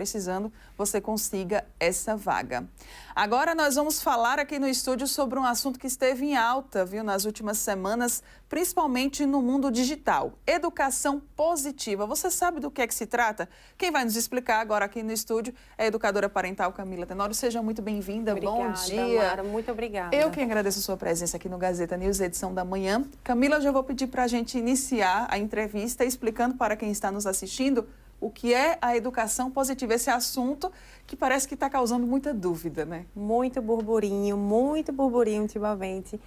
precisando, você consiga essa vaga. Agora nós vamos falar aqui no estúdio sobre um assunto que esteve em alta, viu, nas últimas semanas, principalmente no mundo digital. Educação positiva. Você sabe do que é que se trata? Quem vai nos explicar agora aqui no estúdio é a educadora parental Camila Tenório. Seja muito bem-vinda. Bom dia. Mara, muito obrigada. Eu que agradeço a sua presença aqui no Gazeta News, edição da manhã. Camila, já vou pedir para a gente iniciar a entrevista explicando para quem está nos assistindo o que é a educação positiva, esse assunto que parece que está causando muita dúvida, né? Muito burburinho ultimamente.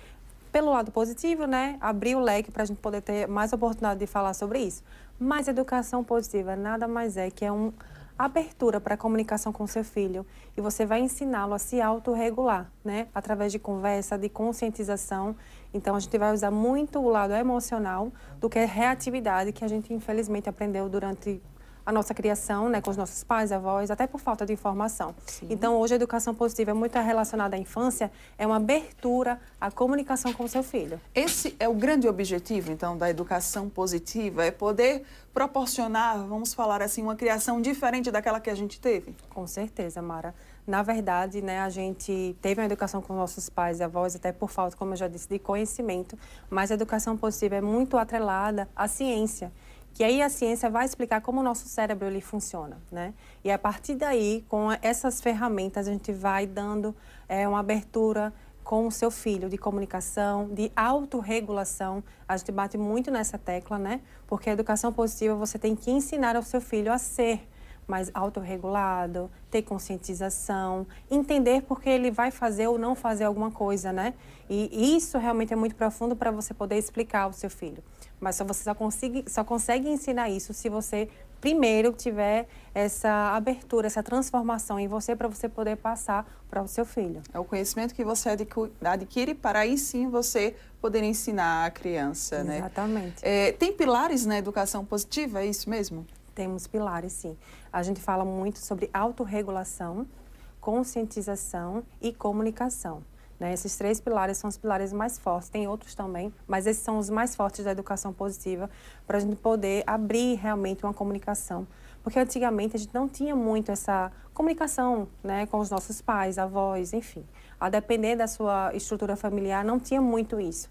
Pelo lado positivo, né? Abrir o leque para a gente poder ter mais oportunidade de falar sobre isso. Mas educação positiva nada mais é que uma abertura para a comunicação com seu filho. E você vai ensiná-lo a se autorregular, né? Através de conversa, de conscientização. Então, a gente vai usar muito o lado emocional do que a reatividade que a gente, infelizmente, aprendeu durante a nossa criação, né, com os nossos pais, avós, até por falta de informação. Sim. Então, hoje a educação positiva é muito relacionada à infância, é uma abertura à comunicação com o seu filho. Esse é o grande objetivo, então, da educação positiva, é poder proporcionar, vamos falar assim, uma criação diferente daquela que a gente teve? Com certeza, Mara. Na verdade, né, a gente teve uma educação com nossos pais e avós, até por falta, como eu já disse, de conhecimento, mas a educação positiva é muito atrelada à ciência. Que aí a ciência vai explicar como o nosso cérebro ele funciona, né? E a partir daí, com essas ferramentas, a gente vai dando uma abertura com o seu filho de comunicação, de autorregulação. A gente bate muito nessa tecla, né? Porque a educação positiva você tem que ensinar ao seu filho a ser mais autorregulado, ter conscientização, entender porque ele vai fazer ou não fazer alguma coisa, né? E isso realmente é muito profundo para você poder explicar ao seu filho. Mas você só consegue ensinar isso se você primeiro tiver essa abertura, essa transformação em você para você poder passar para o seu filho. É o conhecimento que você adquire para aí sim você poder ensinar a criança, né? Exatamente. Tem pilares na educação positiva, é isso mesmo? Temos pilares, sim. A gente fala muito sobre autorregulação, conscientização e comunicação. Né? Esses 3 pilares são os pilares mais fortes, tem outros também, mas esses são os mais fortes da educação positiva para a gente poder abrir realmente uma comunicação. Porque antigamente a gente não tinha muito essa comunicação, né, com os nossos pais, avós, enfim. A depender da sua estrutura familiar, não tinha muito isso.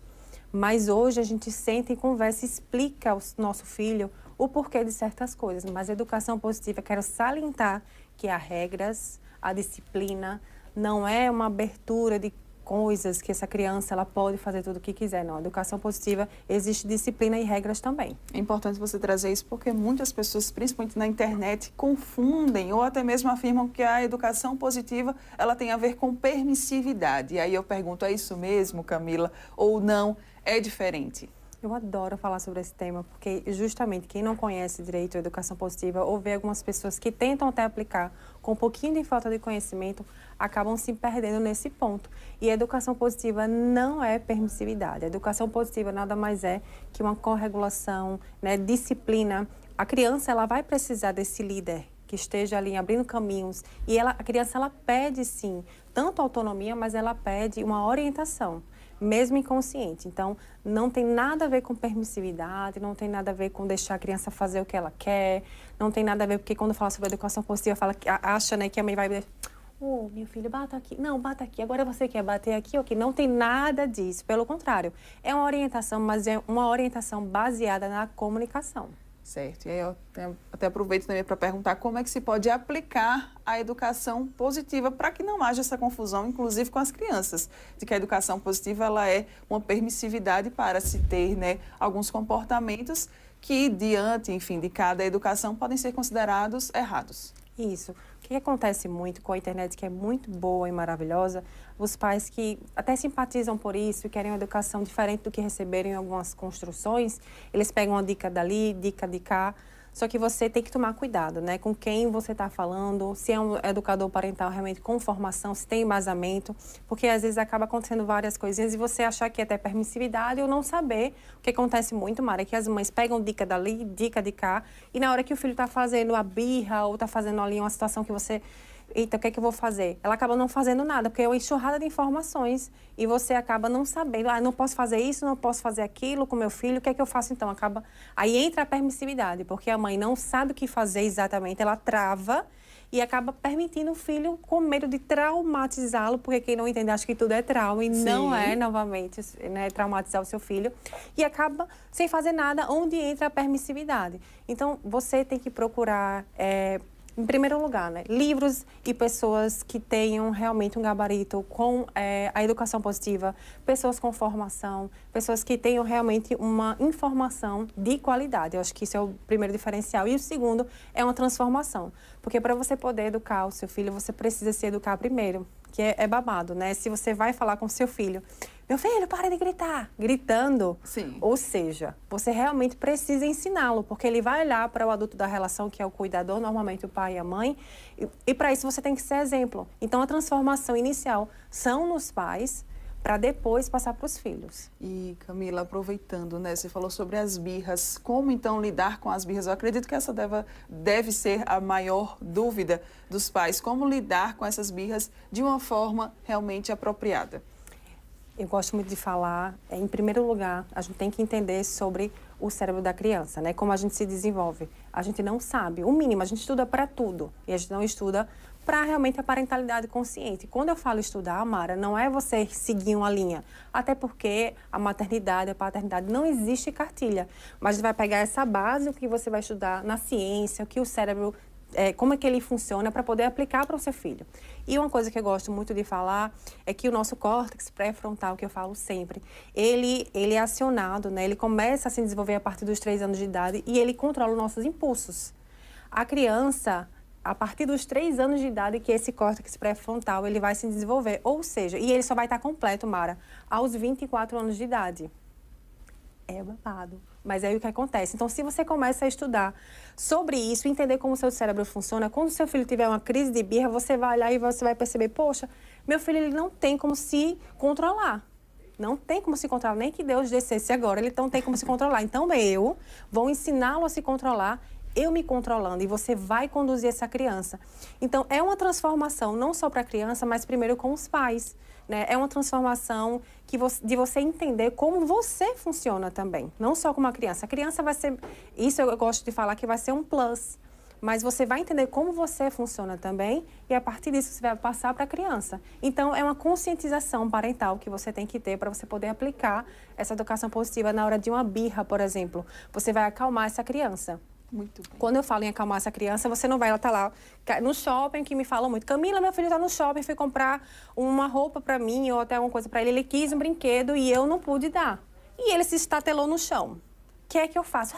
Mas hoje a gente senta e conversa e explica ao nosso filho o porquê de certas coisas. Mas a educação positiva, quero salientar que há regras, a disciplina, não é uma abertura de coisas que essa criança ela pode fazer tudo o que quiser. Não, a educação positiva existe disciplina e regras também. É importante você trazer isso porque muitas pessoas, principalmente na internet, confundem ou até mesmo afirmam que a educação positiva ela tem a ver com permissividade. E aí eu pergunto, é isso mesmo, Camila, ou não? É diferente? Eu adoro falar sobre esse tema, porque justamente quem não conhece direito a educação positiva ou vê algumas pessoas que tentam até aplicar com um pouquinho de falta de conhecimento, acabam se perdendo nesse ponto. E a educação positiva não é permissividade. A educação positiva nada mais é que uma corregulação, né, disciplina. A criança ela vai precisar desse líder que esteja ali abrindo caminhos. E a criança ela pede, sim, tanto autonomia, mas ela pede uma orientação, mesmo inconsciente. Então, não tem nada a ver com permissividade, não tem nada a ver com deixar a criança fazer o que ela quer, não tem nada a ver, porque quando fala sobre educação positiva, acha, né, que a mãe vai dizer, meu filho, bata aqui. Não, bata aqui. Agora você quer bater aqui? Ok. Não tem nada disso. Pelo contrário, é uma orientação, mas é uma orientação baseada na comunicação. Certo. E aí eu até aproveito também para perguntar como é que se pode aplicar a educação positiva para que não haja essa confusão, inclusive com as crianças, de que a educação positiva ela é uma permissividade para se ter, né, alguns comportamentos que, diante, enfim, de cada educação, podem ser considerados errados. Isso. O que acontece muito com a internet, que é muito boa e maravilhosa, os pais que até simpatizam por isso e querem uma educação diferente do que receberam em algumas construções, eles pegam uma dica dali, dica de cá, só que você tem que tomar cuidado, né, com quem você está falando, se é um educador parental realmente com formação, se tem embasamento, porque às vezes acaba acontecendo várias coisinhas e você achar que é até permissividade ou não saber. O que acontece muito, Mara, é que as mães pegam dica dali, dica de cá, e na hora que o filho está fazendo a birra ou está fazendo ali uma situação que você... Eita, o que é que eu vou fazer? Ela acaba não fazendo nada, porque é uma enxurrada de informações e você acaba não sabendo. Não posso fazer isso, não posso fazer aquilo com meu filho, o que é que eu faço então? Aí entra a permissividade, porque a mãe não sabe o que fazer exatamente, ela trava e acaba permitindo o filho com medo de traumatizá-lo, porque quem não entende acha que tudo é trauma e Sim. não é, novamente, né, traumatizar o seu filho, e acaba sem fazer nada, onde entra a permissividade. Então, você tem que procurar, em primeiro lugar, né, livros e pessoas que tenham realmente um gabarito com a educação positiva, pessoas com formação, pessoas que tenham realmente uma informação de qualidade. Eu acho que isso é o primeiro diferencial. E o segundo é uma transformação. Porque para você poder educar o seu filho, você precisa se educar primeiro, que é babado, né? Se você vai falar com o seu filho, meu filho, para de gritar, gritando. Sim. Ou seja, você realmente precisa ensiná-lo, porque ele vai olhar para o adulto da relação, que é o cuidador, normalmente o pai e a mãe, e para isso você tem que ser exemplo. Então, a transformação inicial são nos pais, para depois passar para os filhos. E, Camila, aproveitando, né, você falou sobre as birras. Como, então, lidar com as birras? Eu acredito que essa deve ser a maior dúvida dos pais. Como lidar com essas birras de uma forma realmente apropriada? Eu gosto muito de falar, em primeiro lugar, a gente tem que entender sobre o cérebro da criança, né? Como a gente se desenvolve. A gente não sabe, o mínimo, a gente estuda para tudo. E a gente não estuda para realmente a parentalidade consciente. Quando eu falo estudar, Mara, não é você seguir uma linha. Até porque a maternidade, a paternidade, não existe cartilha. Mas a gente vai pegar essa base, o que você vai estudar na ciência, o que o cérebro... como é que ele funciona para poder aplicar para o seu filho. E uma coisa que eu gosto muito de falar é que o nosso córtex pré-frontal, que eu falo sempre, ele é acionado, né? Ele começa a se desenvolver a partir dos 3 anos de idade e ele controla os nossos impulsos. A criança, a partir dos 3 anos de idade, que esse córtex pré-frontal ele vai se desenvolver, ou seja, e ele só vai estar completo, Mara, aos 24 anos de idade. É babado. Mas é aí o que acontece. Então, se você começa a estudar sobre isso, entender como o seu cérebro funciona, quando o seu filho tiver uma crise de birra, você vai olhar e você vai perceber, poxa, meu filho ele não tem como se controlar. Não tem como se controlar, nem que Deus descesse agora, ele não tem como se controlar. Então, eu vou ensiná-lo a se controlar, eu me controlando, e você vai conduzir essa criança. Então, é uma transformação, não só para a criança, mas primeiro com os pais. Né? É uma transformação de você entender como você funciona também, não só como a criança. A criança vai ser, isso eu gosto de falar que vai ser um plus, mas você vai entender como você funciona também e a partir disso você vai passar para a criança. Então, é uma conscientização parental que você tem que ter para você poder aplicar essa educação positiva na hora de uma birra, por exemplo. Você vai acalmar essa criança. Muito bem. Quando eu falo em acalmar essa criança, você não vai, ela tá lá no shopping, que me falam muito. Camila, meu filho tá no shopping, fui comprar uma roupa para mim ou até alguma coisa para ele. Ele quis um brinquedo e eu não pude dar. E ele se estatelou no chão. O que é que eu faço?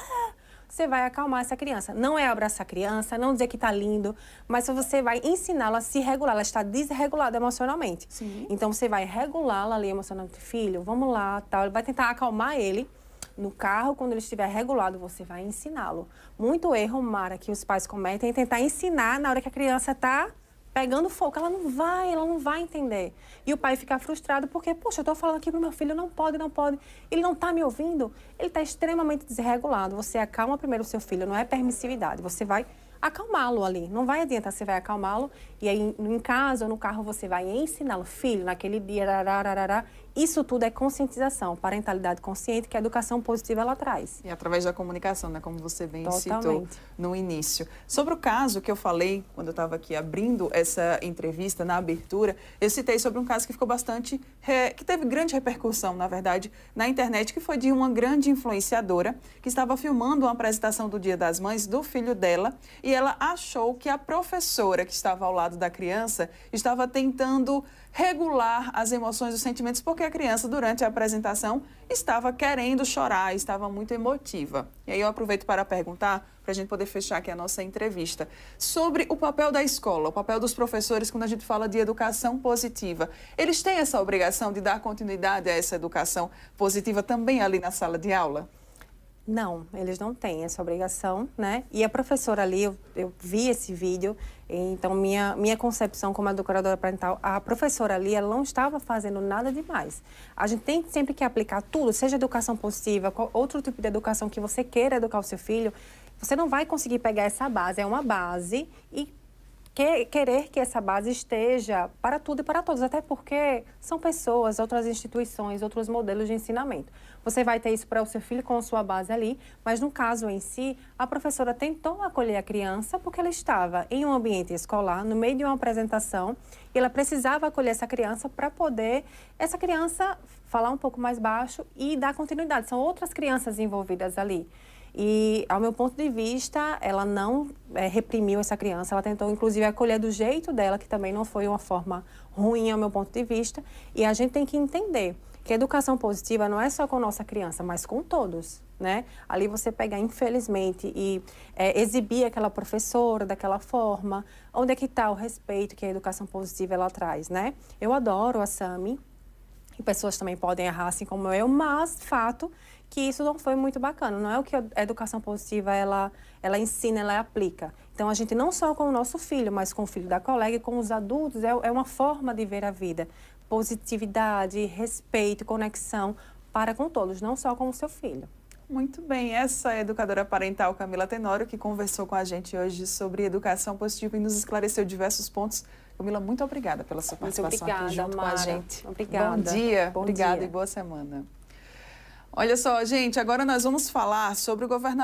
Você vai acalmar essa criança. Não é abraçar a criança, não dizer que tá lindo, mas você vai ensiná-la a se regular. Ela está desregulada emocionalmente. Sim. Então, você vai regulá-la ali emocionalmente. Filho, vamos lá, tal. Vai tentar acalmar ele. No carro, quando ele estiver regulado, você vai ensiná-lo. Muito erro, Mara, que os pais cometem é tentar ensinar na hora que a criança está pegando fogo. Ela não vai entender. E o pai fica frustrado porque, poxa, eu estou falando aqui para o meu filho, não pode. Ele não está me ouvindo. Ele está extremamente desregulado. Você acalma primeiro o seu filho, não é permissividade. Você vai acalmá-lo ali. Não vai adiantar, você vai acalmá-lo e aí em casa ou no carro você vai ensiná-lo. Filho, naquele dia, isso tudo é conscientização, parentalidade consciente que a educação positiva ela traz. E através da comunicação, né, como você bem Totalmente. citou no início. Sobre o caso que eu falei, quando eu estava aqui abrindo essa entrevista, na abertura, eu citei sobre um caso que ficou que teve grande repercussão, na verdade, na internet, que foi de uma grande influenciadora que estava filmando uma apresentação do Dia das Mães do filho dela e ela achou que a professora que estava ao lado da criança estava tentando regular as emoções e os sentimentos, porque a criança, durante a apresentação, estava querendo chorar, estava muito emotiva. E aí eu aproveito para perguntar, para a gente poder fechar aqui a nossa entrevista, sobre o papel da escola, o papel dos professores quando a gente fala de educação positiva. Eles têm essa obrigação de dar continuidade a essa educação positiva também ali na sala de aula? Não, eles não têm essa obrigação, né? E a professora ali, eu vi esse vídeo, então minha concepção como educadora parental, a professora ali, ela não estava fazendo nada demais. A gente tem sempre que aplicar tudo, seja educação positiva, outro tipo de educação que você queira educar o seu filho, você não vai conseguir pegar essa base, é uma base e querer que essa base esteja para tudo e para todos, até porque são pessoas, outras instituições, outros modelos de ensinamento. Você vai ter isso para o seu filho com a sua base ali, mas no caso em si, a professora tentou acolher a criança porque ela estava em um ambiente escolar, no meio de uma apresentação, e ela precisava acolher essa criança para poder essa criança falar um pouco mais baixo e dar continuidade. São outras crianças envolvidas ali. E, ao meu ponto de vista, ela não reprimiu essa criança, ela tentou, inclusive, acolher do jeito dela, que também não foi uma forma ruim, ao meu ponto de vista. E a gente tem que entender que a educação positiva não é só com nossa criança, mas com todos, né? Ali você pegar, infelizmente, e exibir aquela professora daquela forma, onde é que está o respeito que a educação positiva ela traz, né? Eu adoro a Sami, e pessoas também podem errar, assim como eu, mas fato que isso não foi muito bacana. Não é o que a educação positiva ela ensina, ela aplica. Então, a gente não só com o nosso filho, mas com o filho da colega e com os adultos, é uma forma de ver a vida. Positividade, respeito, conexão para com todos, não só com o seu filho. Muito bem, essa é a educadora parental Camila Tenório, que conversou com a gente hoje sobre educação positiva e nos esclareceu diversos pontos. Camila, muito obrigada pela sua participação aqui junto Mara. com a gente. Obrigada. Bom dia, Bom obrigada dia. e boa semana. Olha só, gente, agora nós vamos falar sobre o governador.